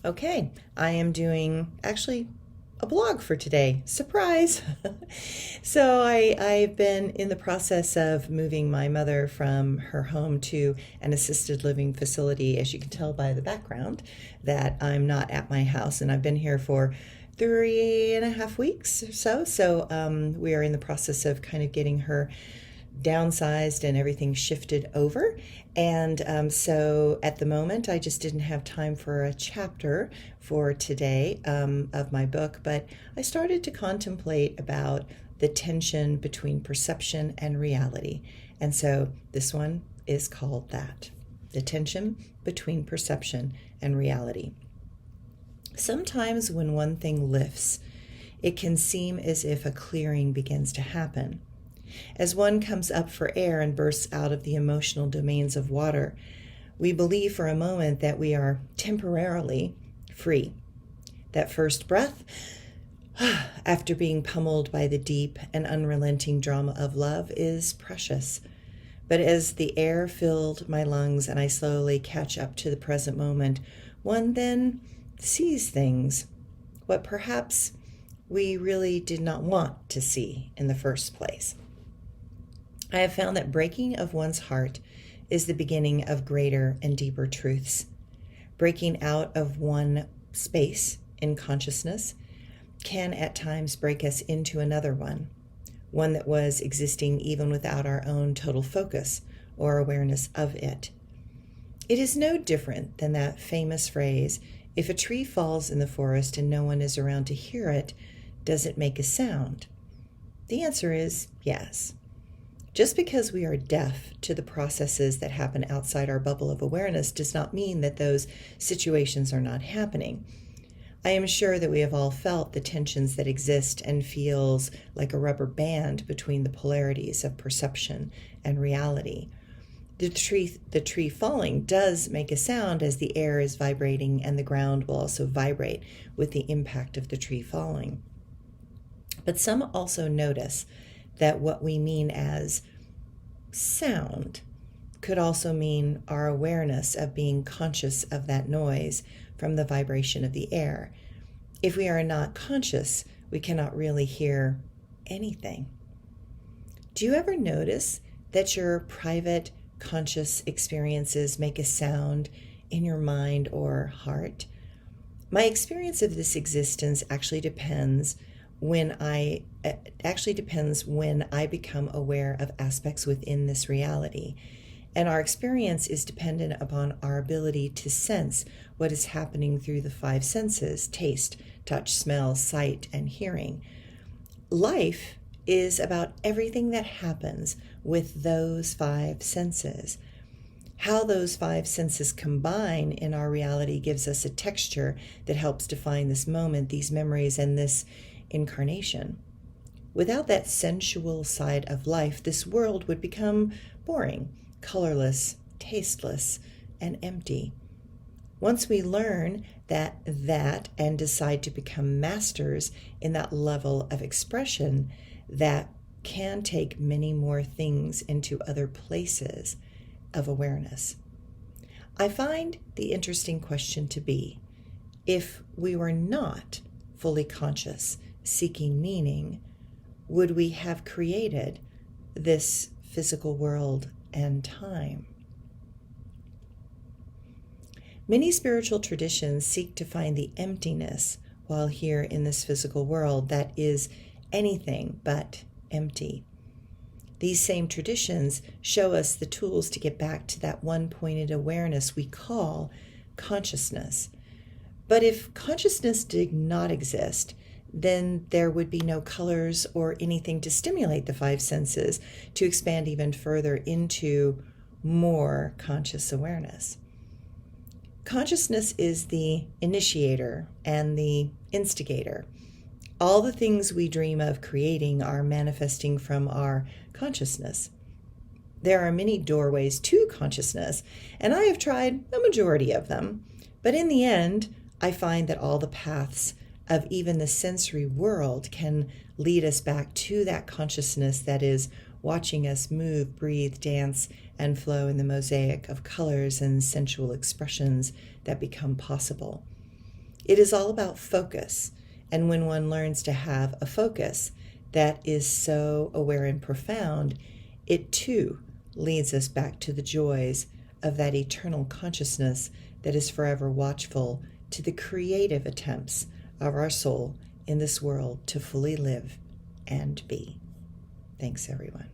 Okay, I am doing actually a blog for today. Surprise! I've been in the process of moving my mother from her home to an assisted living facility, as you can tell by the background, that I'm not at my house, and I've been here for 3.5 weeks or so. We are in the process of kind of getting her downsized and everything shifted over. So at the moment, I just didn't have time for a chapter for today of my book, but I started to contemplate about the tension between perception and reality. And so this one is called that, the tension between perception and reality. Sometimes when one thing lifts, it can seem as if a clearing begins to happen. As one comes up for air and bursts out of the emotional domains of water, we believe for a moment that we are temporarily free. That first breath, after being pummeled by the deep and unrelenting drama of love, is precious. But as the air filled my lungs and I slowly catch up to the present moment, one then sees things, what perhaps we really did not want to see in the first place. I have found that breaking of one's heart is the beginning of greater and deeper truths. Breaking out of one space in consciousness can at times break us into another one that was existing even without our own total focus or awareness of it. It is no different than that famous phrase, if a tree falls in the forest and no one is around to hear it, does it make a sound? The answer is yes. Just because we are deaf to the processes that happen outside our bubble of awareness does not mean that those situations are not happening. I am sure that we have all felt the tensions that exist and feels like a rubber band between the polarities of perception and reality. The tree falling does make a sound as the air is vibrating, and the ground will also vibrate with the impact of the tree falling. But some also notice that what we mean as sound could also mean our awareness of being conscious of that noise from the vibration of the air. If we are not conscious, we cannot really hear anything. Do you ever notice that your private conscious experiences make a sound in your mind or heart? My experience of this existence actually depends when I become aware of aspects within this reality. And our experience is dependent upon our ability to sense what is happening through the five senses: taste, touch, smell, sight, and hearing. Life is about everything that happens with those five senses. How those five senses combine in our reality gives us a texture that helps define this moment, these memories, and this incarnation. Without that sensual side of life, this world would become boring, colorless, tasteless, and empty. Once we learn that and decide to become masters in that level of expression, that can take many more things into other places of awareness. I find the interesting question to be, if we were not fully conscious, seeking meaning, would we have created this physical world and time? Many spiritual traditions seek to find the emptiness while here in this physical world that is anything but empty. These same traditions show us the tools to get back to that one-pointed awareness we call consciousness. But if consciousness did not exist, then there would be no colors or anything to stimulate the five senses to expand even further into more conscious awareness. Consciousness is the initiator and the instigator. All the things we dream of creating are manifesting from our consciousness. There are many doorways to consciousness, and I have tried a majority of them, but in the end, I find that all the paths of even the sensory world can lead us back to that consciousness that is watching us move, breathe, dance, and flow in the mosaic of colors and sensual expressions that become possible. It is all about focus. And when one learns to have a focus that is so aware and profound, it too leads us back to the joys of that eternal consciousness that is forever watchful to the creative attempts of our soul in this world to fully live and be. Thanks, everyone.